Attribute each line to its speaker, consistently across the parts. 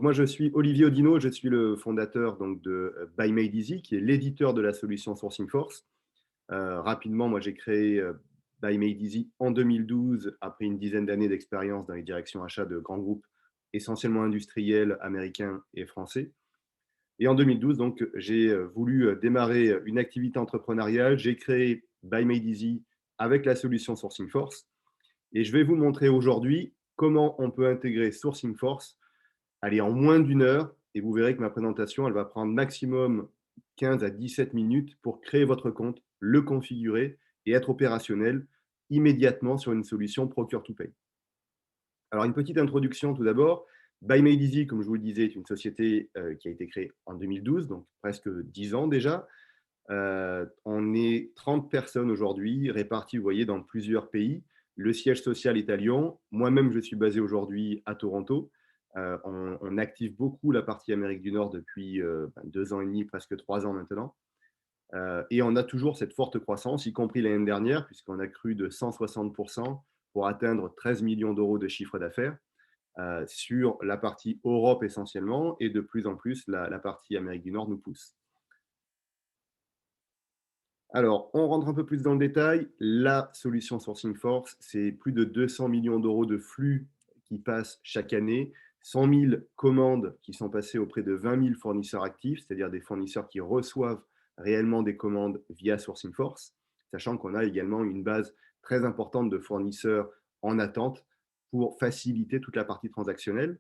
Speaker 1: Moi, je suis Olivier Odino, je suis le fondateur donc, de Buy Made Easy, qui est l'éditeur de la solution Sourcing Force. Rapidement, moi, j'ai créé Buy Made Easy en 2012, après une dizaine d'années d'expérience dans les directions achats de grands groupes, essentiellement industriels, américains et français. Et en 2012, donc, j'ai voulu démarrer une activité entrepreneuriale. J'ai créé Buy Made Easy avec la solution Sourcing Force. Et je vais vous montrer aujourd'hui comment on peut intégrer Sourcing Force, allez, en moins d'une heure, et vous verrez que ma présentation, elle va prendre maximum 15 à 17 minutes pour créer votre compte, le configurer et être opérationnel immédiatement sur une solution Procure to Pay. Alors, une petite introduction tout d'abord. Buy Made Easy, comme je vous le disais, est une société qui a été créée en 2012, donc presque 10 ans déjà. On est 30 personnes aujourd'hui, réparties, vous voyez, dans plusieurs pays. Le siège social est à Lyon. Moi-même, je suis basé aujourd'hui à Toronto. On active beaucoup la partie Amérique du Nord depuis 2 ans et demi, presque 3 ans maintenant. Et on a toujours cette forte croissance, y compris l'année dernière, puisqu'on a cru de 160% pour atteindre 13 millions d'euros de chiffre d'affaires sur la partie Europe essentiellement, et de plus en plus, la partie Amérique du Nord nous pousse. Alors, on rentre un peu plus dans le détail. La solution Sourcing Force, c'est plus de 200 millions d'euros de flux qui passent chaque année, 100 000 commandes qui sont passées auprès de 20 000 fournisseurs actifs, c'est-à-dire des fournisseurs qui reçoivent réellement des commandes via Sourcing Force, sachant qu'on a également une base très importante de fournisseurs en attente pour faciliter toute la partie transactionnelle.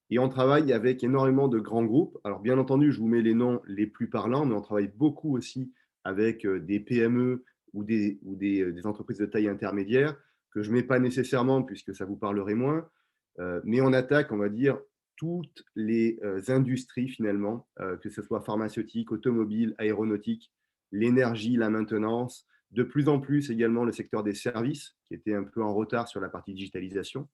Speaker 1: Et on travaille avec énormément de grands groupes. Alors, bien entendu, je vous mets les noms les plus parlants, mais on travaille beaucoup aussi avec des PME ou des entreprises de taille intermédiaire, que je ne mets pas nécessairement puisque ça vous parlerait moins. Mais on attaque, on va dire, toutes les industries finalement, que ce soit pharmaceutique, automobile, aéronautique, l'énergie, la maintenance, de plus en plus également le secteur des services, qui était un peu en retard sur la partie digitalisation.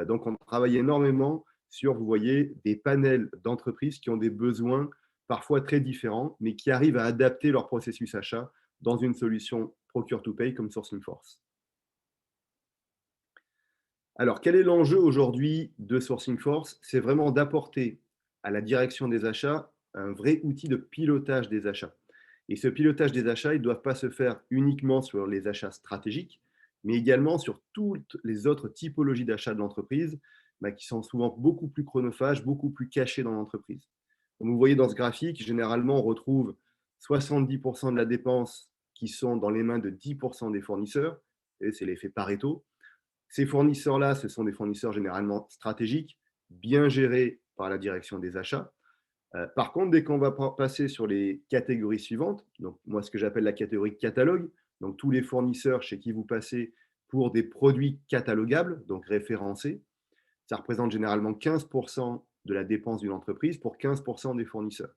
Speaker 1: Donc, on travaille énormément sur, vous voyez, des panels d'entreprises qui ont des besoins parfois très différents, mais qui arrivent à adapter leur processus achat dans une solution Procure to Pay comme Sourcing Force. Alors, quel est l'enjeu aujourd'hui de Sourcing Force? C'est vraiment d'apporter à la direction des achats un vrai outil de pilotage des achats. Et ce pilotage des achats, il ne doit pas se faire uniquement sur les achats stratégiques, mais également sur toutes les autres typologies d'achats de l'entreprise, qui sont souvent beaucoup plus chronophages, beaucoup plus cachés dans l'entreprise. Comme vous voyez dans ce graphique, généralement, on retrouve 70% de la dépense qui sont dans les mains de 10% des fournisseurs, et c'est l'effet Pareto. Ces fournisseurs-là, ce sont des fournisseurs généralement stratégiques, bien gérés par la direction des achats. Par contre, dès qu'on va passer sur les catégories suivantes, donc moi ce que j'appelle la catégorie catalogue, donc tous les fournisseurs chez qui vous passez pour des produits catalogables, donc référencés, ça représente généralement 15% de la dépense d'une entreprise pour 15% des fournisseurs.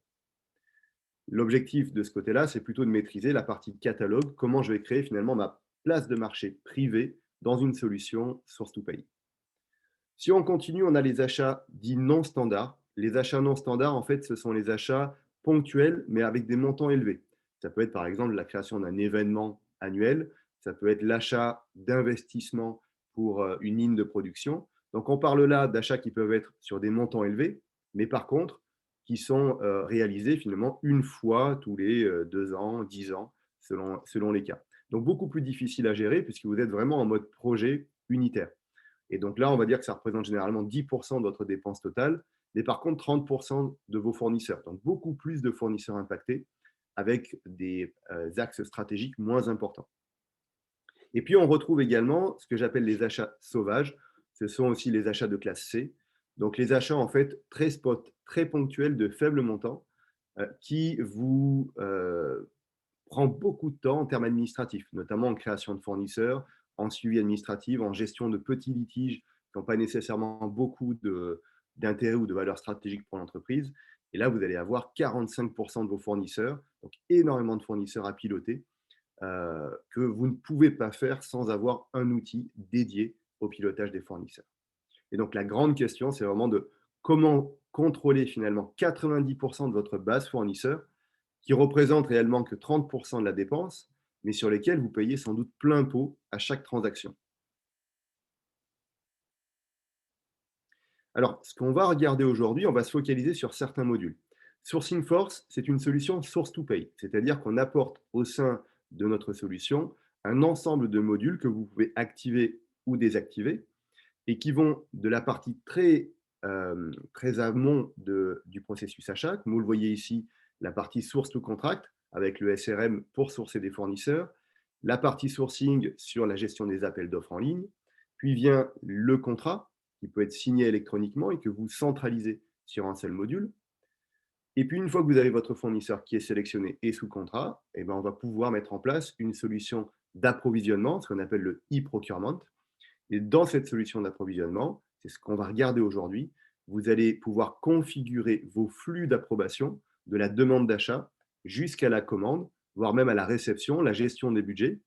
Speaker 1: L'objectif de ce côté-là, c'est plutôt de maîtriser la partie catalogue, comment je vais créer finalement ma place de marché privée dans une solution source to pay. Si on continue, on a les achats dits non standards. Les achats non standards, en fait, ce sont les achats ponctuels, mais avec des montants élevés. Ça peut être par exemple la création d'un événement annuel, ça peut être l'achat d'investissement pour une ligne de production. Donc on parle là d'achats qui peuvent être sur des montants élevés, mais par contre, qui sont réalisés finalement une fois tous les 2 ans, 10 ans, selon les cas. Donc beaucoup plus difficile à gérer puisque vous êtes vraiment en mode projet unitaire. Et donc là, on va dire que ça représente généralement 10% de votre dépense totale, mais par contre 30% de vos fournisseurs. Donc beaucoup plus de fournisseurs impactés avec des axes stratégiques moins importants. Et puis on retrouve également ce que j'appelle les achats sauvages. Ce sont aussi les achats de classe C. Donc les achats en fait très spot, très ponctuels de faible montant qui vous prend beaucoup de temps en termes administratifs, notamment en création de fournisseurs, en suivi administratif, en gestion de petits litiges qui n'ont pas nécessairement beaucoup d'intérêt ou de valeur stratégique pour l'entreprise. Et là, vous allez avoir 45% de vos fournisseurs, donc énormément de fournisseurs à piloter, que vous ne pouvez pas faire sans avoir un outil dédié au pilotage des fournisseurs. Et donc, la grande question, c'est vraiment de comment contrôler finalement 90% de votre base fournisseur qui représentent réellement que 30% de la dépense, mais sur lesquels vous payez sans doute plein pot à chaque transaction. Alors, ce qu'on va regarder aujourd'hui, on va se focaliser sur certains modules. Sourcing Force, c'est une solution source to pay, c'est-à-dire qu'on apporte au sein de notre solution un ensemble de modules que vous pouvez activer ou désactiver et qui vont de la partie très amont du processus achat, comme vous le voyez ici, la partie source to contract avec le SRM pour sourcer des fournisseurs, la partie sourcing sur la gestion des appels d'offres en ligne, puis vient le contrat qui peut être signé électroniquement et que vous centralisez sur un seul module. Et puis, une fois que vous avez votre fournisseur qui est sélectionné et sous contrat, eh ben, on va pouvoir mettre en place une solution d'approvisionnement, ce qu'on appelle le e-procurement. Et dans cette solution d'approvisionnement, c'est ce qu'on va regarder aujourd'hui, vous allez pouvoir configurer vos flux d'approbation de la demande d'achat jusqu'à la commande, voire même à la réception, la gestion des budgets.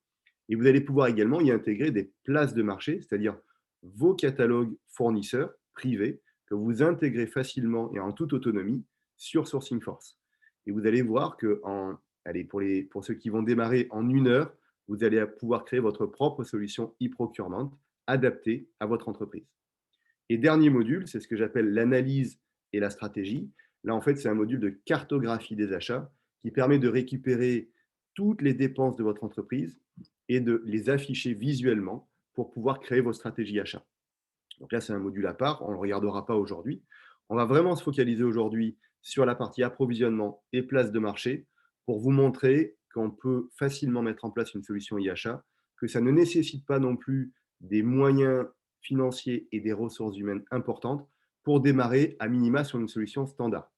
Speaker 1: Et vous allez pouvoir également y intégrer des places de marché, c'est-à-dire vos catalogues fournisseurs privés que vous intégrez facilement et en toute autonomie sur Sourcing Force. Et vous allez voir que allez, pour ceux qui vont démarrer en 1 heure, vous allez pouvoir créer votre propre solution e-procurement adaptée à votre entreprise. Et dernier module, c'est ce que j'appelle l'analyse et la stratégie. Là, en fait, c'est un module de cartographie des achats qui permet de récupérer toutes les dépenses de votre entreprise et de les afficher visuellement pour pouvoir créer vos stratégies achats. Donc là, c'est un module à part, on ne le regardera pas aujourd'hui. On va vraiment se focaliser aujourd'hui sur la partie approvisionnement et place de marché pour vous montrer qu'on peut facilement mettre en place une solution e-achat, que ça ne nécessite pas non plus des moyens financiers et des ressources humaines importantes pour démarrer à minima sur une solution standard.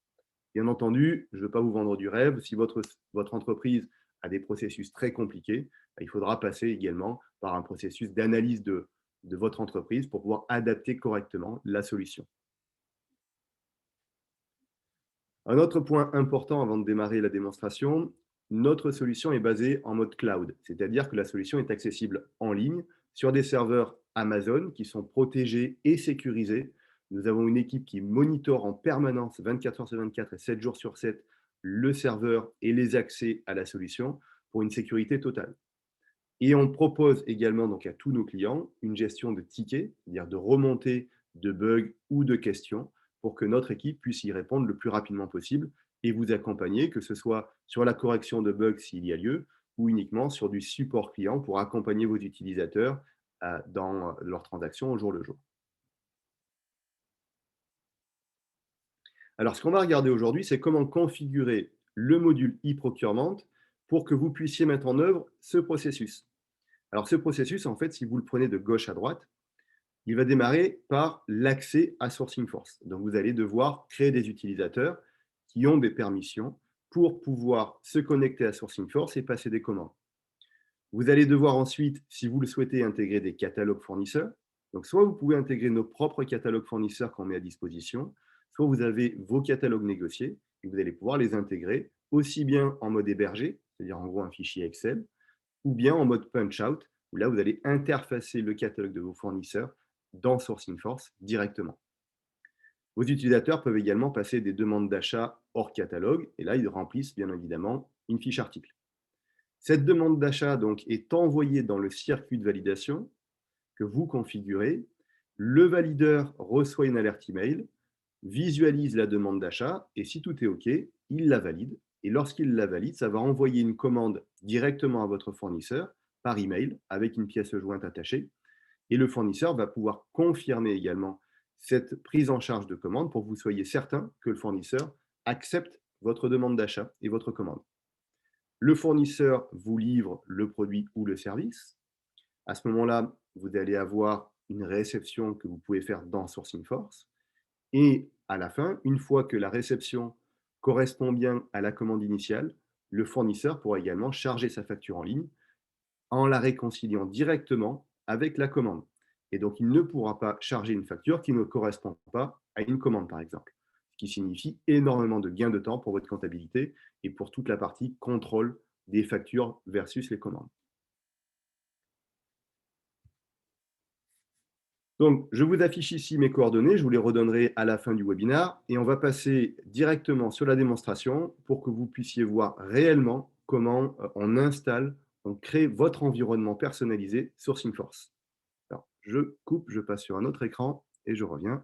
Speaker 1: Bien entendu, je ne veux pas vous vendre du rêve. Si votre entreprise a des processus très compliqués, il faudra passer également par un processus d'analyse de votre entreprise pour pouvoir adapter correctement la solution. Un autre point important avant de démarrer la démonstration, notre solution est basée en mode cloud, c'est-à-dire que la solution est accessible en ligne sur des serveurs Amazon qui sont protégés et sécurisés. Nous avons une équipe qui monitore en permanence 24 heures sur 24 et 7 jours sur 7 le serveur et les accès à la solution pour une sécurité totale. Et on propose également donc à tous nos clients une gestion de tickets, c'est-à-dire de remontée de bugs ou de questions pour que notre équipe puisse y répondre le plus rapidement possible et vous accompagner, que ce soit sur la correction de bugs s'il y a lieu ou uniquement sur du support client pour accompagner vos utilisateurs dans leurs transactions au jour le jour. Alors, ce qu'on va regarder aujourd'hui, c'est comment configurer le module e-procurement pour que vous puissiez mettre en œuvre ce processus. Alors, ce processus, en fait, si vous le prenez de gauche à droite, il va démarrer par l'accès à Sourcing Force. Donc, vous allez devoir créer des utilisateurs qui ont des permissions pour pouvoir se connecter à Sourcing Force et passer des commandes. Vous allez devoir ensuite, si vous le souhaitez, intégrer des catalogues fournisseurs. Donc, soit vous pouvez intégrer nos propres catalogues fournisseurs qu'on met à disposition, soit vous avez vos catalogues négociés et vous allez pouvoir les intégrer aussi bien en mode hébergé, c'est-à-dire en gros un fichier Excel, ou bien en mode punch-out, où là, vous allez interfacer le catalogue de vos fournisseurs dans Sourcing Force directement. Vos utilisateurs peuvent également passer des demandes d'achat hors catalogue, et là, ils remplissent bien évidemment une fiche article. Cette demande d'achat donc est envoyée dans le circuit de validation que vous configurez. Le valideur reçoit une alerte email, visualise la demande d'achat et si tout est OK, il la valide. Et lorsqu'il la valide, ça va envoyer une commande directement à votre fournisseur par email avec une pièce jointe attachée. Et le fournisseur va pouvoir confirmer également cette prise en charge de commande pour que vous soyez certain que le fournisseur accepte votre demande d'achat et votre commande. Le fournisseur vous livre le produit ou le service. À ce moment-là, vous allez avoir une réception que vous pouvez faire dans Sourcing Force. Et à la fin, une fois que la réception correspond bien à la commande initiale, le fournisseur pourra également charger sa facture en ligne en la réconciliant directement avec la commande. Et donc, il ne pourra pas charger une facture qui ne correspond pas à une commande, par exemple. Ce qui signifie énormément de gains de temps pour votre comptabilité et pour toute la partie contrôle des factures versus les commandes. Donc, je vous affiche ici mes coordonnées, je vous les redonnerai à la fin du webinaire et on va passer directement sur la démonstration pour que vous puissiez voir réellement comment on installe, on crée votre environnement personnalisé Sourcing Force. Alors, je coupe, je passe sur un autre écran et je reviens.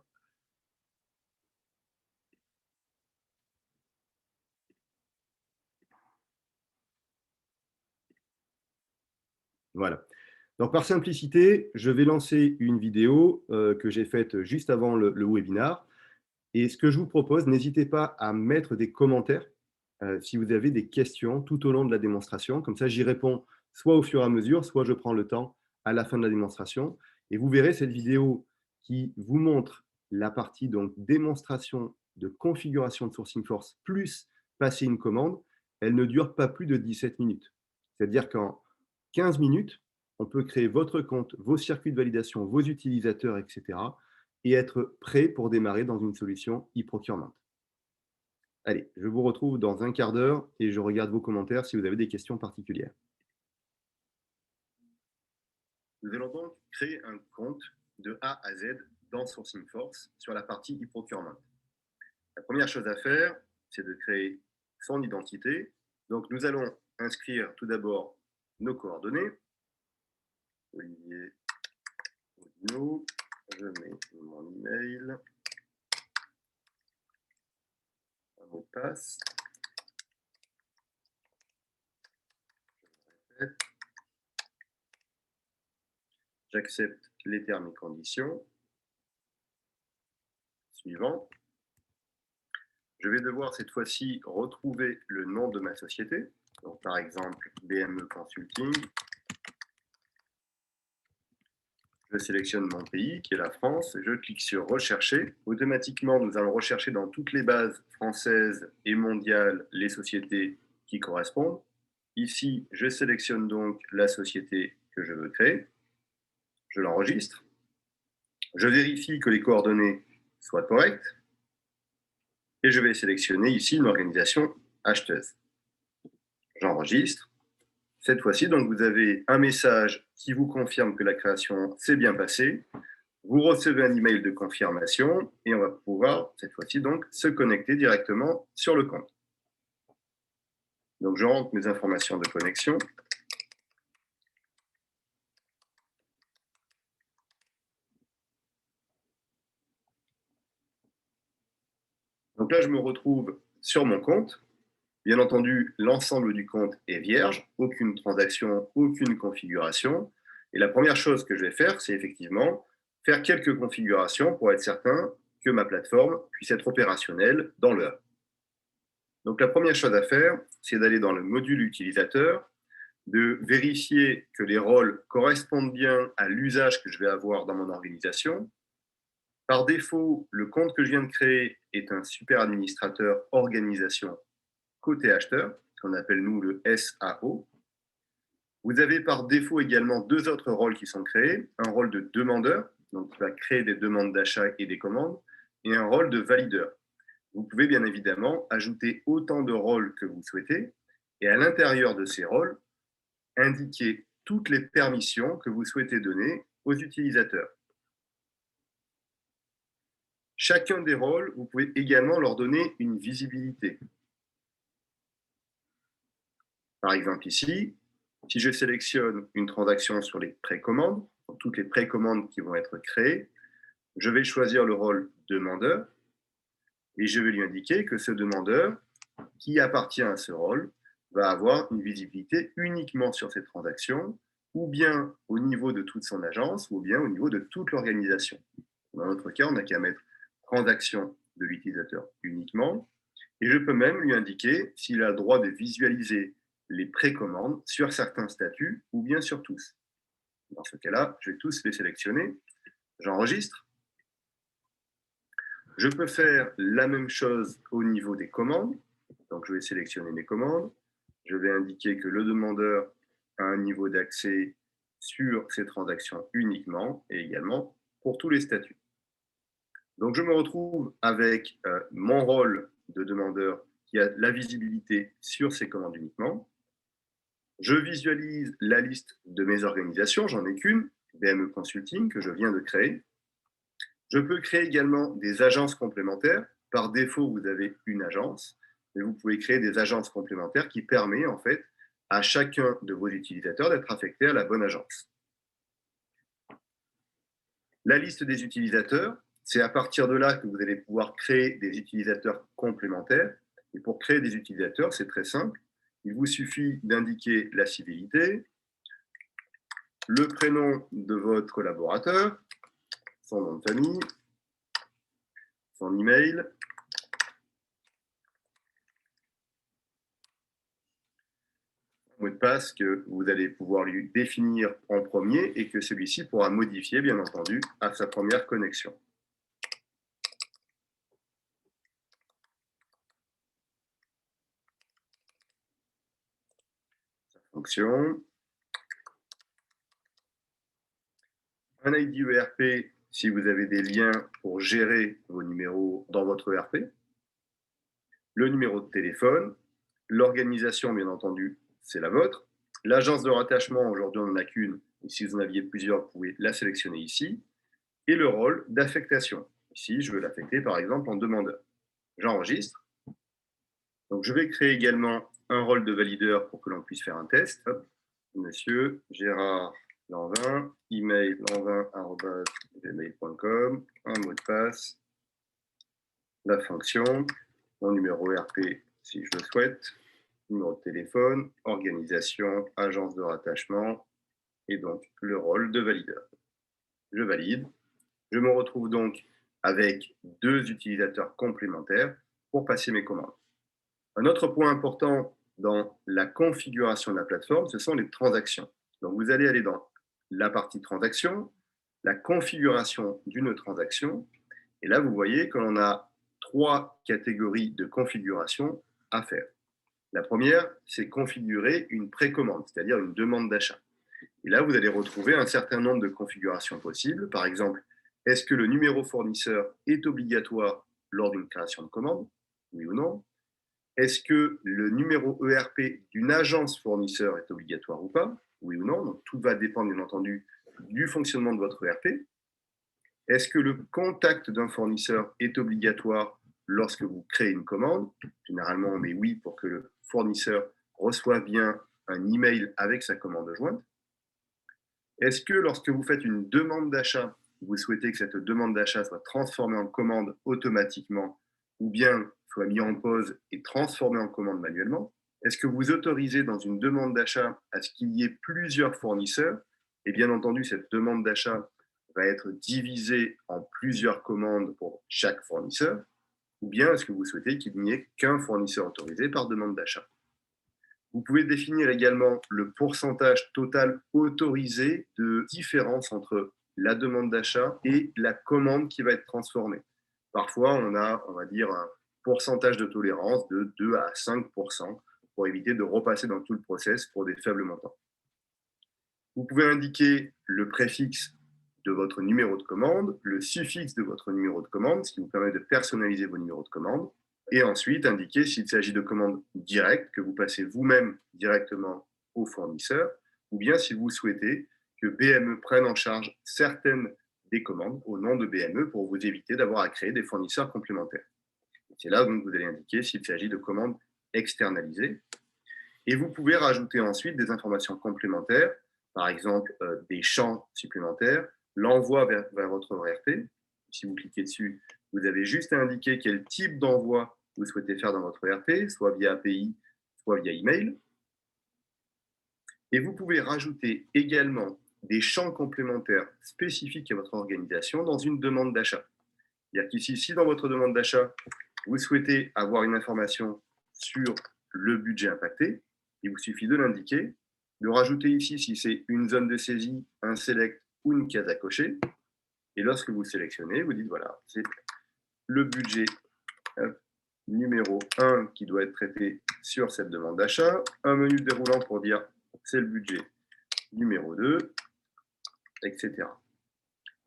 Speaker 1: Voilà. Donc, par simplicité, je vais lancer une vidéo que j'ai faite juste avant le webinar. Et ce que je vous propose, n'hésitez pas à mettre des commentaires si vous avez des questions tout au long de la démonstration. Comme ça, j'y réponds soit au fur et à mesure, soit je prends le temps à la fin de la démonstration. Et vous verrez cette vidéo qui vous montre la partie donc démonstration de configuration de Sourcing Force plus passer une commande. Elle ne dure pas plus de 17 minutes. C'est-à-dire qu'en 15 minutes, on peut créer votre compte, vos circuits de validation, vos utilisateurs, etc. et être prêt pour démarrer dans une solution e-procurement. Allez, je vous retrouve dans un quart d'heure et je regarde vos commentaires si vous avez des questions particulières. Nous allons donc créer un compte de A à Z dans Sourcing Force sur la partie e-procurement. La première chose à faire, c'est de créer son identité. Donc, nous allons inscrire tout d'abord nos coordonnées. Olivier Audio, je mets mon email, un mot de passe. Je répète. J'accepte les termes et conditions. Suivant. Je vais devoir cette fois-ci retrouver le nom de ma société. Donc, par exemple, BME Consulting. Je sélectionne mon pays, qui est la France. Je clique sur Rechercher. Automatiquement, nous allons rechercher dans toutes les bases françaises et mondiales les sociétés qui correspondent. Ici, je sélectionne donc la société que je veux créer. Je l'enregistre. Je vérifie que les coordonnées soient correctes. Et je vais sélectionner ici une organisation acheteuse. J'enregistre. Cette fois-ci, donc, vous avez un message qui vous confirme que la création s'est bien passée. Vous recevez un email de confirmation et on va pouvoir, cette fois-ci, donc, se connecter directement sur le compte. Donc, je rentre mes informations de connexion. Donc là, je me retrouve sur mon compte. Bien entendu, l'ensemble du compte est vierge, aucune transaction, aucune configuration. Et la première chose que je vais faire, c'est effectivement faire quelques configurations pour être certain que ma plateforme puisse être opérationnelle dans l'heure. Donc la première chose à faire, c'est d'aller dans le module utilisateur, de vérifier que les rôles correspondent bien à l'usage que je vais avoir dans mon organisation. Par défaut, le compte que je viens de créer est un super administrateur organisation côté acheteur, qu'on appelle nous le SAO. Vous avez par défaut également deux autres rôles qui sont créés, un rôle de demandeur, donc qui va créer des demandes d'achat et des commandes, et un rôle de valideur. Vous pouvez bien évidemment ajouter autant de rôles que vous souhaitez, et à l'intérieur de ces rôles, indiquer toutes les permissions que vous souhaitez donner aux utilisateurs. Chacun des rôles, vous pouvez également leur donner une visibilité. Par exemple ici, si je sélectionne une transaction sur les précommandes, toutes les précommandes qui vont être créées, je vais choisir le rôle demandeur et je vais lui indiquer que ce demandeur, qui appartient à ce rôle, va avoir une visibilité uniquement sur cette transaction, ou bien au niveau de toute son agence, ou bien au niveau de toute l'organisation. Dans notre cas, on n'a qu'à mettre transaction de l'utilisateur uniquement, et je peux même lui indiquer s'il a le droit de visualiser les précommandes sur certains statuts ou bien sur tous. Dans ce cas-là, je vais tous les sélectionner. J'enregistre. Je peux faire la même chose au niveau des commandes. Donc, je vais sélectionner mes commandes. Je vais indiquer que le demandeur a un niveau d'accès sur ces transactions uniquement et également pour tous les statuts. Donc, je me retrouve avec mon rôle de demandeur qui a la visibilité sur ces commandes uniquement. Je visualise la liste de mes organisations, j'en ai qu'une, BME Consulting, que je viens de créer. Je peux créer également des agences complémentaires. Par défaut, vous avez une agence, mais vous pouvez créer des agences complémentaires qui permettent en fait à chacun de vos utilisateurs d'être affecté à la bonne agence. La liste des utilisateurs, c'est à partir de là que vous allez pouvoir créer des utilisateurs complémentaires. Et pour créer des utilisateurs, c'est très simple. Il vous suffit d'indiquer la civilité. le prénom de votre collaborateur, son nom de famille, son email, mot de passe que vous allez pouvoir lui définir en premier et que celui-ci pourra modifier, bien entendu, à sa première connexion. Sa fonction. Un ID ERP si vous avez des liens pour gérer vos numéros dans votre ERP. Le numéro de téléphone. L'organisation, bien entendu, c'est la vôtre. L'agence de rattachement, aujourd'hui, on n'en a qu'une. Et si vous en aviez plusieurs, vous pouvez la sélectionner ici. Et le rôle d'affectation. Ici, je veux l'affecter, par exemple, en demandeur. J'enregistre. Donc, je vais créer également un rôle de valideur pour que l'on puisse faire un test. Hop. Monsieur Gérard Lanvin, email lanvin@gmail.com, un mot de passe, la fonction, mon numéro RP si je le souhaite, numéro de téléphone, organisation, agence de rattachement et donc le rôle de valideur. Je valide. Je me retrouve donc avec 2 utilisateurs complémentaires pour passer mes commandes. Un autre point important dans la configuration de la plateforme, ce sont les transactions. Donc, vous allez aller dans la partie transactions, la configuration d'une transaction. Et là, vous voyez que l'on a 3 catégories de configuration à faire. La première, c'est configurer une précommande, c'est-à-dire une demande d'achat. Et là, vous allez retrouver un certain nombre de configurations possibles. Par exemple, est-ce que le numéro fournisseur est obligatoire lors d'une création de commande? Oui ou non? Est-ce que le numéro ERP d'une agence fournisseur est obligatoire ou pas? Oui ou non? Donc, tout va dépendre, bien entendu, du fonctionnement de votre ERP. Est-ce que le contact d'un fournisseur est obligatoire lorsque vous créez une commande? Généralement, on met oui pour que le fournisseur reçoive bien un email avec sa commande jointe. Est-ce que lorsque vous faites une demande d'achat, vous souhaitez que cette demande d'achat soit transformée en commande automatiquement ou bien soit mise en pause et transformée en commande manuellement? Est-ce que vous autorisez dans une demande d'achat à ce qu'il y ait plusieurs fournisseurs? Et bien entendu, cette demande d'achat va être divisée en plusieurs commandes pour chaque fournisseur. Ou bien est-ce que vous souhaitez qu'il n'y ait qu'un fournisseur autorisé par demande d'achat? Vous pouvez définir également le pourcentage total autorisé de différence entre la demande d'achat et la commande qui va être transformée. Parfois, on a, on va dire, un pourcentage de tolérance de 2 à 5% pour éviter de repasser dans tout le process pour des faibles montants. Vous pouvez indiquer le préfixe de votre numéro de commande, le suffixe de votre numéro de commande, ce qui vous permet de personnaliser vos numéros de commande, et ensuite indiquer s'il s'agit de commandes directes que vous passez vous-même directement au fournisseur, ou bien si vous souhaitez que BME prenne en charge certaines des commandes au nom de BME pour vous éviter d'avoir à créer des fournisseurs complémentaires. C'est là donc vous allez indiquer s'il s'agit de commandes externalisées. Et vous pouvez rajouter ensuite des informations complémentaires, par exemple des champs supplémentaires, l'envoi vers votre ERP. Si vous cliquez dessus, vous avez juste à indiquer quel type d'envoi vous souhaitez faire dans votre ERP, soit via API, soit via email. Et vous pouvez rajouter également des champs complémentaires spécifiques à votre organisation dans une demande d'achat. C'est-à-dire qu'ici, si dans votre demande d'achat, vous souhaitez avoir une information sur le budget impacté, il vous suffit de l'indiquer, de rajouter ici si c'est une zone de saisie, un select ou une case à cocher. Et lorsque vous sélectionnez, vous dites voilà, c'est le budget numéro 1 qui doit être traité sur cette demande d'achat, un menu déroulant pour dire c'est le budget numéro 2, etc.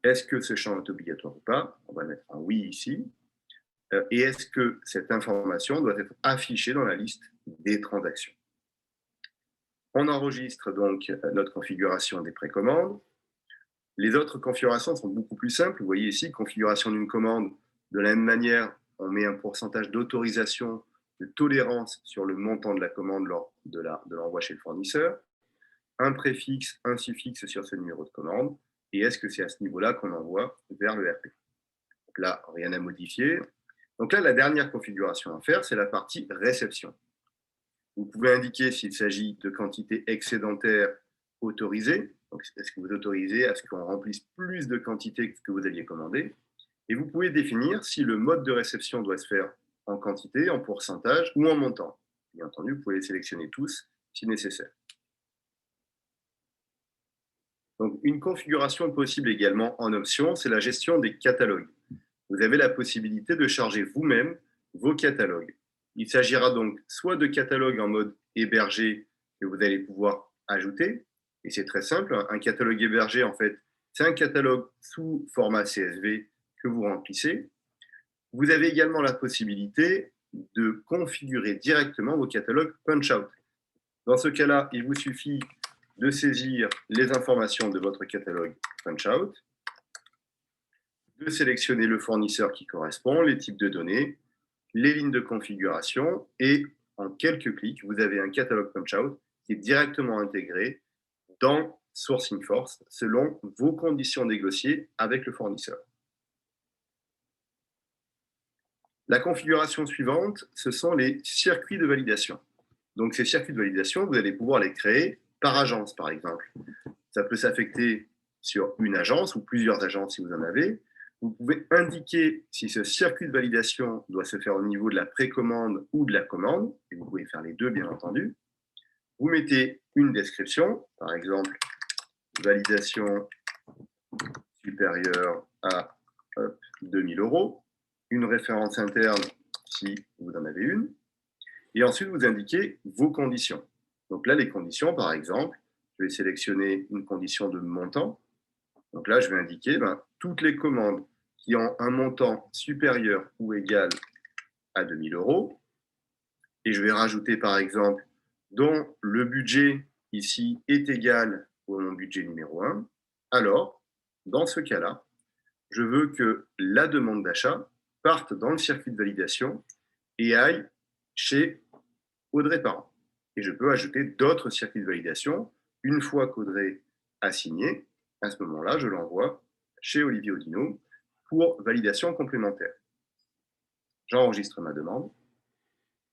Speaker 1: Est-ce que ce champ est obligatoire ou pas? On va mettre un oui ici. Et est-ce que cette information doit être affichée dans la liste des transactions? On enregistre donc notre configuration des précommandes. Les autres configurations sont beaucoup plus simples. Vous voyez ici, configuration d'une commande. De la même manière, on met un pourcentage d'autorisation, de tolérance sur le montant de la commande lors de l'envoi chez le fournisseur. Un préfixe, un suffixe sur ce numéro de commande. Et est-ce que c'est à ce niveau-là qu'on envoie vers le RP? Donc là, rien à modifier. Donc là, la dernière configuration à faire, c'est la partie réception. Vous pouvez indiquer s'il s'agit de quantités excédentaires autorisées. Donc, est-ce que vous autorisez à ce qu'on remplisse plus de quantité que ce que vous aviez commandé? Et vous pouvez définir si le mode de réception doit se faire en quantité, en pourcentage ou en montant. Bien entendu, vous pouvez les sélectionner tous si nécessaire. Donc, une configuration possible également en option, c'est la gestion des catalogues. Vous avez la possibilité de charger vous-même vos catalogues. Il s'agira donc soit de catalogues en mode hébergé que vous allez pouvoir ajouter, et c'est très simple, un catalogue hébergé, en fait, c'est un catalogue sous format CSV que vous remplissez. Vous avez également la possibilité de configurer directement vos catalogues punch-out. Dans ce cas-là, il vous suffit de saisir les informations de votre catalogue punch-out, de sélectionner le fournisseur qui correspond, les types de données, les lignes de configuration, et en quelques clics, vous avez un catalogue punch-out qui est directement intégré dans Sourcing Force selon vos conditions négociées avec le fournisseur. La configuration suivante, ce sont les circuits de validation. Donc, ces circuits de validation, vous allez pouvoir les créer par agence, par exemple. Ça peut s'affecter sur une agence ou plusieurs agences si vous en avez. Vous pouvez indiquer si ce circuit de validation doit se faire au niveau de la précommande ou de la commande, et vous pouvez faire les deux, bien entendu. Vous mettez une description, par exemple, validation supérieure à 2000 €, une référence interne si vous en avez une, et ensuite vous indiquez vos conditions. Donc là, les conditions, par exemple, je vais sélectionner une condition de montant. Donc là, je vais indiquer toutes les commandes qui ont un montant supérieur ou égal à 2000 €, et je vais rajouter, par exemple, dont le budget ici est égal au mon budget numéro 1, alors, dans ce cas-là, je veux que la demande d'achat parte dans le circuit de validation et aille chez Audrey Parent. Et je peux ajouter d'autres circuits de validation. Une fois qu'Audrey a signé, à ce moment-là, je l'envoie chez Olivier Audinot pour validation complémentaire. J'enregistre ma demande.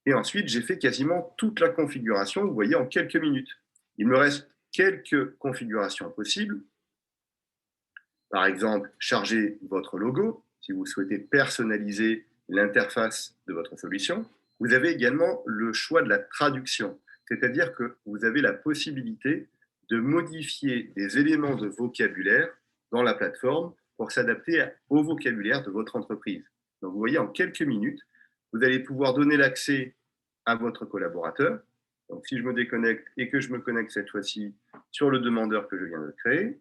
Speaker 1: Et ensuite, j'ai fait quasiment toute la configuration, vous voyez, en quelques minutes. Il me reste quelques configurations possibles. Par exemple, charger votre logo, si vous souhaitez personnaliser l'interface de votre solution. Vous avez également le choix de la traduction, c'est-à-dire que vous avez la possibilité de modifier des éléments de vocabulaire dans la plateforme pour s'adapter au vocabulaire de votre entreprise. Donc, vous voyez, en quelques minutes, vous allez pouvoir donner l'accès à votre collaborateur. Donc, si je me déconnecte et que je me connecte cette fois-ci sur le demandeur que je viens de créer,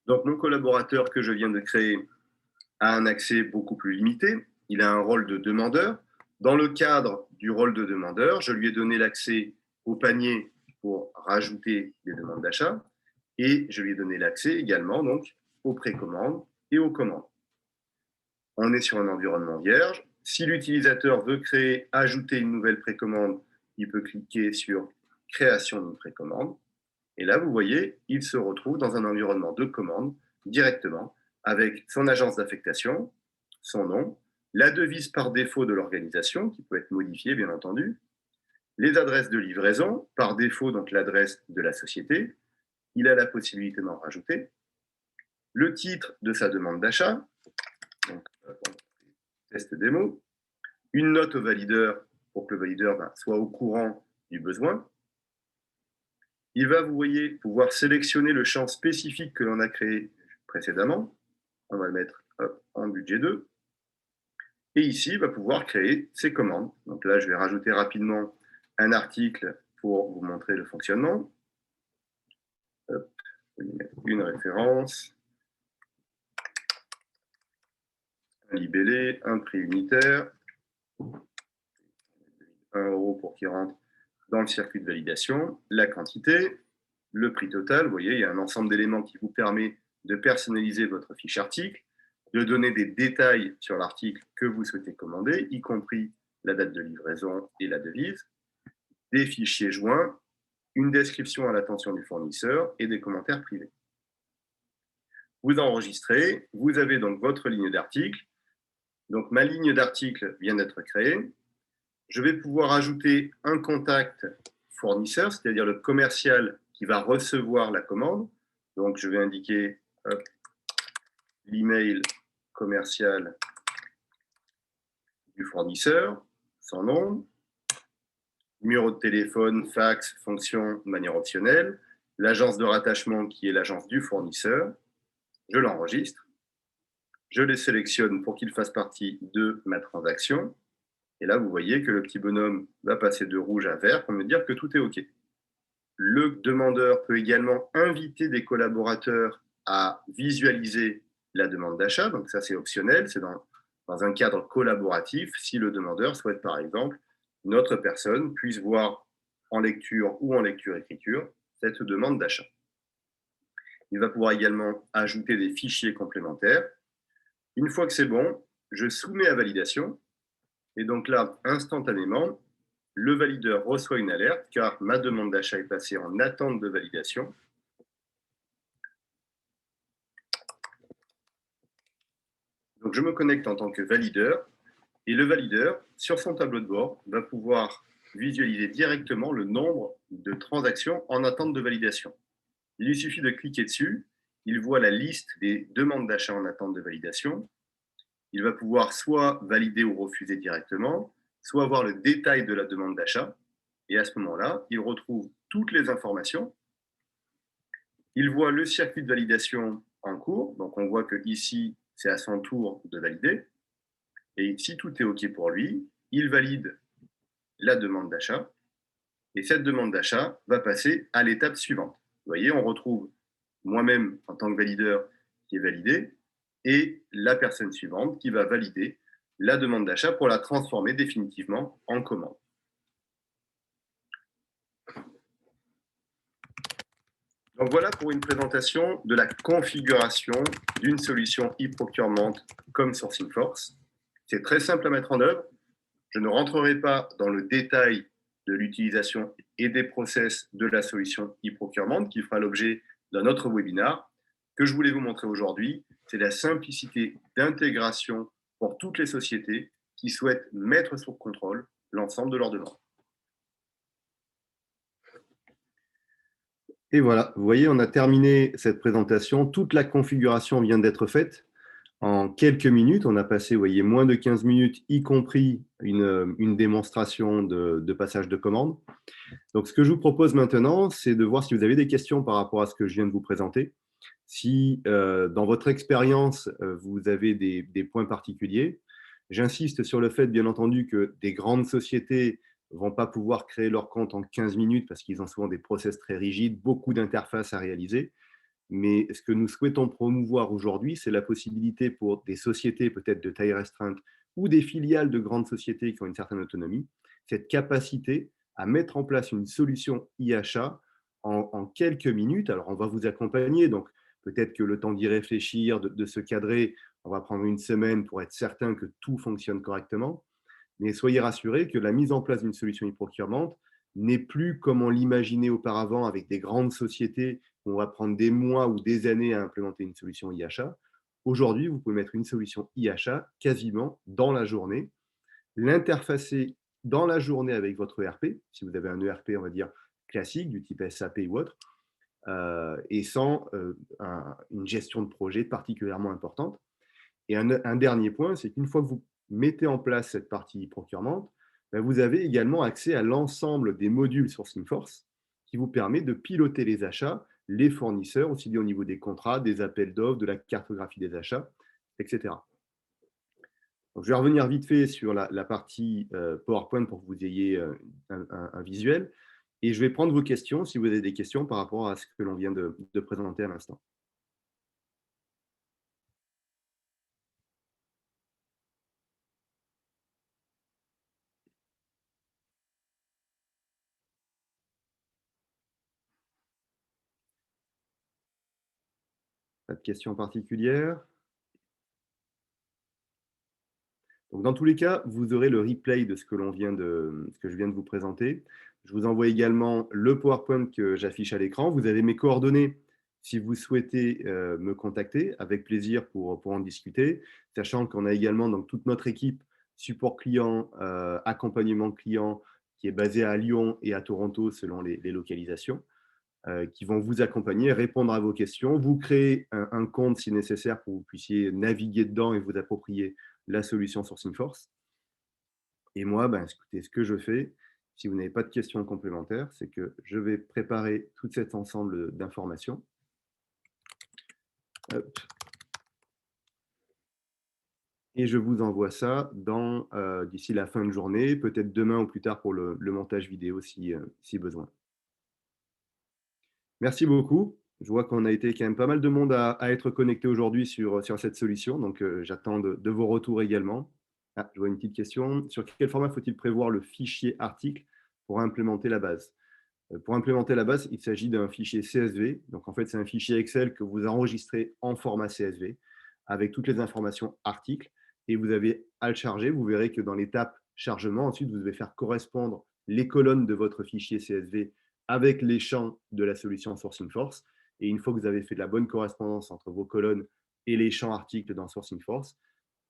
Speaker 1: donc mon collaborateur que je viens de créer a un accès beaucoup plus limité. Il a un rôle de demandeur. Dans le cadre du rôle de demandeur, je lui ai donné l'accès au panier pour rajouter des demandes d'achat, et je lui ai donné l'accès également donc aux précommandes et aux commandes. On est sur un environnement vierge. Si l'utilisateur veut créer, ajouter une nouvelle précommande, il peut cliquer sur création d'une précommande. Et là, vous voyez, il se retrouve dans un environnement de commande directement avec son agence d'affectation, son nom, la devise par défaut de l'organisation qui peut être modifiée, bien entendu, les adresses de livraison, par défaut, donc l'adresse de la société. Il a la possibilité d'en rajouter, le titre de sa demande d'achat, donc test démo, une note au valideur pour que le valideur soit au courant du besoin. Il va, vous voyez, pouvoir sélectionner le champ spécifique que l'on a créé précédemment. On va le mettre en budget 2. Et ici, il va pouvoir créer ses commandes. Donc là, je vais rajouter rapidement un article pour vous montrer le fonctionnement. Une référence, un libellé, un prix unitaire, 1 € pour qu'il rentre dans le circuit de validation, la quantité, le prix total. Vous voyez, il y a un ensemble d'éléments qui vous permet de personnaliser votre fiche article, de donner des détails sur l'article que vous souhaitez commander, y compris la date de livraison et la devise, des fichiers joints, une description à l'attention du fournisseur et des commentaires privés. Vous enregistrez, vous avez donc votre ligne d'article. Donc, ma ligne d'article vient d'être créée. Je vais pouvoir ajouter un contact fournisseur, c'est-à-dire le commercial qui va recevoir la commande. Donc, je vais indiquer l'email commercial du fournisseur, son nom, numéro de téléphone, fax, fonction de manière optionnelle, l'agence de rattachement qui est l'agence du fournisseur. Je l'enregistre, je les sélectionne pour qu'ils fassent partie de ma transaction. Et là, vous voyez que le petit bonhomme va passer de rouge à vert pour me dire que tout est OK. Le demandeur peut également inviter des collaborateurs à visualiser la demande d'achat. Donc ça, c'est optionnel, c'est dans un cadre collaboratif, si le demandeur souhaite par exemple une autre personne puisse voir en lecture ou en lecture-écriture cette demande d'achat. Il va pouvoir également ajouter des fichiers complémentaires. Une fois que c'est bon, je soumets à validation. Et donc là, instantanément, le valideur reçoit une alerte car ma demande d'achat est passée en attente de validation. Donc je me connecte en tant que valideur et le valideur, sur son tableau de bord, va pouvoir visualiser directement le nombre de transactions en attente de validation. Il lui suffit de cliquer dessus, il voit la liste des demandes d'achat en attente de validation. Il va pouvoir soit valider ou refuser directement, soit voir le détail de la demande d'achat. Et à ce moment-là, il retrouve toutes les informations. Il voit le circuit de validation en cours. Donc, on voit que ici, c'est à son tour de valider. Et si tout est OK pour lui, il valide la demande d'achat. Et cette demande d'achat va passer à l'étape suivante. Vous voyez, on retrouve moi-même en tant que valideur qui est validé et la personne suivante qui va valider la demande d'achat pour la transformer définitivement en commande. Donc voilà pour une présentation de la configuration d'une solution e-procurement comme SourcingForce. C'est très simple à mettre en œuvre. Je ne rentrerai pas dans le détail de l'utilisation et des process de la solution e-procurement qui fera l'objet d'un autre webinaire. Ce que je voulais vous montrer aujourd'hui, c'est la simplicité d'intégration pour toutes les sociétés qui souhaitent mettre sous contrôle l'ensemble de leurs demandes. Et voilà, vous voyez, on a terminé cette présentation. Toute la configuration vient d'être faite en quelques minutes. On a passé, vous voyez, moins de 15 minutes, y compris une démonstration de passage de commande. Donc, ce que je vous propose maintenant, c'est de voir si vous avez des questions par rapport à ce que je viens de vous présenter. Si, dans votre expérience, vous avez des points particuliers. J'insiste sur le fait, bien entendu, que des grandes sociétés ne vont pas pouvoir créer leur compte en 15 minutes parce qu'ils ont souvent des process très rigides, beaucoup d'interfaces à réaliser. Mais ce que nous souhaitons promouvoir aujourd'hui, c'est la possibilité pour des sociétés peut-être de taille restreinte ou des filiales de grandes sociétés qui ont une certaine autonomie, cette capacité à mettre en place une solution e-achat en quelques minutes. Alors, on va vous accompagner, donc peut-être que le temps d'y réfléchir, de se cadrer, on va prendre une semaine pour être certain que tout fonctionne correctement. Mais soyez rassurés que la mise en place d'une solution e-procurement n'est plus comme on l'imaginait auparavant avec des grandes sociétés où on va prendre des mois ou des années à implémenter une solution e-achat. Aujourd'hui, vous pouvez mettre une solution e-achat quasiment dans la journée, l'interfacer dans la journée avec votre ERP, si vous avez un ERP, on va dire, classique, du type SAP ou autre, et sans une gestion de projet particulièrement importante. Et un dernier point, c'est qu'une fois que vous mettez en place cette partie procurement, ben vous avez également accès à l'ensemble des modules SourcingForce qui vous permet de piloter les achats, les fournisseurs, aussi bien au niveau des contrats, des appels d'offres, de la cartographie des achats, etc. Donc, je vais revenir vite fait sur la partie PowerPoint pour que vous ayez un visuel. Et je vais prendre vos questions si vous avez des questions par rapport à ce que l'on vient de présenter à l'instant. Pas de questions particulières? Donc, dans tous les cas, vous aurez le replay de ce que je viens de vous présenter. Je vous envoie également le PowerPoint que j'affiche à l'écran. Vous avez mes coordonnées Si vous souhaitez me contacter, avec plaisir pour en discuter, sachant qu'on a également donc, toute notre équipe support client, accompagnement client, qui est basée à Lyon et à Toronto selon les localisations, qui vont vous accompagner, répondre à vos questions, vous créer un compte si nécessaire pour que vous puissiez naviguer dedans et vous approprier la solution Sourcing Force. Et moi, ben, écoutez, ce que je fais, si vous n'avez pas de questions complémentaires, c'est que je vais préparer tout cet ensemble d'informations. Hop. Et je vous envoie ça d'ici la fin de journée, peut-être demain ou plus tard pour le montage vidéo si besoin. Merci beaucoup. Je vois qu'on a été quand même pas mal de monde à être connecté aujourd'hui sur cette solution, donc j'attends de vos retours également. Ah, je vois une petite question. Sur quel format faut-il prévoir le fichier article pour implémenter la base? Pour implémenter la base, il s'agit d'un fichier CSV. Donc, en fait, c'est un fichier Excel que vous enregistrez en format CSV avec toutes les informations articles. Et vous avez à le charger. Vous verrez que dans l'étape chargement, ensuite, vous devez faire correspondre les colonnes de votre fichier CSV avec les champs de la solution Sourcing Force. Et une fois que vous avez fait de la bonne correspondance entre vos colonnes et les champs articles dans Sourcing Force,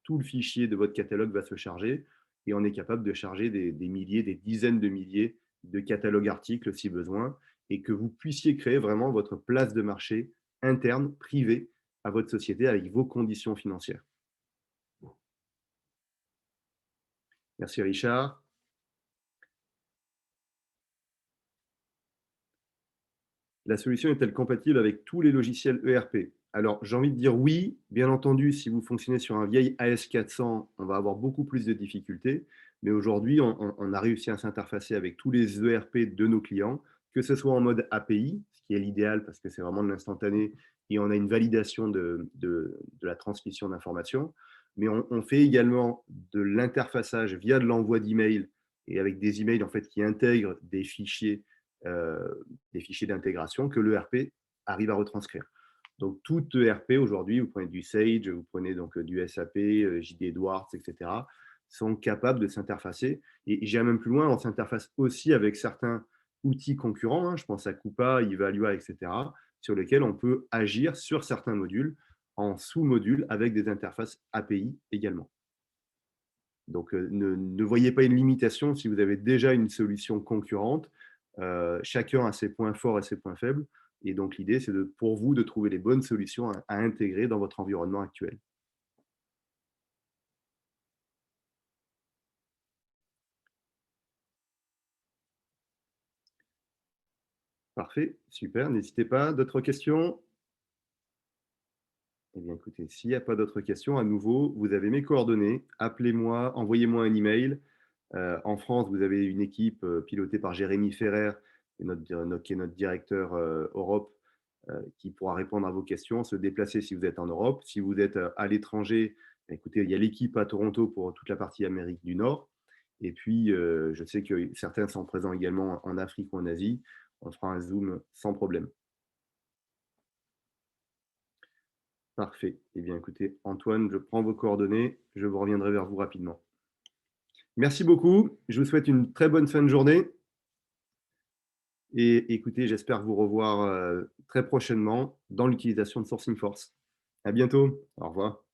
Speaker 1: tout le fichier de votre catalogue va se charger et on est capable de charger des milliers, des dizaines de milliers de catalogues articles si besoin et que vous puissiez créer vraiment votre place de marché interne, privée à votre société avec vos conditions financières. Merci Richard. La solution est-elle compatible avec tous les logiciels ERP? Alors, j'ai envie de dire oui. Bien entendu, si vous fonctionnez sur un vieil AS400, on va avoir beaucoup plus de difficultés. Mais aujourd'hui, on a réussi à s'interfacer avec tous les ERP de nos clients, que ce soit en mode API, ce qui est l'idéal parce que c'est vraiment de l'instantané, et on a une validation de la transmission d'informations. Mais on fait également de l'interfaçage via de l'envoi d'emails et avec des emails en fait, qui intègrent euh, des fichiers d'intégration que l'ERP arrive à retranscrire. Donc, tout ERP aujourd'hui, vous prenez du Sage, vous prenez donc du SAP, JD Edwards, etc., sont capables de s'interfacer. Et j'irai même plus loin, on s'interface aussi avec certains outils concurrents, hein, je pense à Coupa, Evalua, etc., sur lesquels on peut agir sur certains modules en sous-modules avec des interfaces API également. Donc, ne voyez pas une limitation si vous avez déjà une solution concurrente. Chacun a ses points forts et ses points faibles. Et donc, l'idée, c'est pour vous de trouver les bonnes solutions à intégrer dans votre environnement actuel. Parfait, super. N'hésitez pas. D'autres questions? Eh bien, écoutez, s'il n'y a pas d'autres questions, à nouveau, vous avez mes coordonnées. Appelez-moi, envoyez-moi un email. En France, vous avez une équipe pilotée par Jérémy Ferrer, qui est notre directeur Europe, qui pourra répondre à vos questions, se déplacer si vous êtes en Europe. Si vous êtes à l'étranger, écoutez, il y a l'équipe à Toronto pour toute la partie Amérique du Nord. Et puis, je sais que certains sont présents également en Afrique ou en Asie. On fera un Zoom sans problème. Parfait. Eh bien, écoutez, Antoine, je prends vos coordonnées. Je vous reviendrai vers vous rapidement. Merci beaucoup. Je vous souhaite une très bonne fin de journée. Et écoutez, j'espère vous revoir très prochainement dans l'utilisation de Sourcing Force. À bientôt. Au revoir.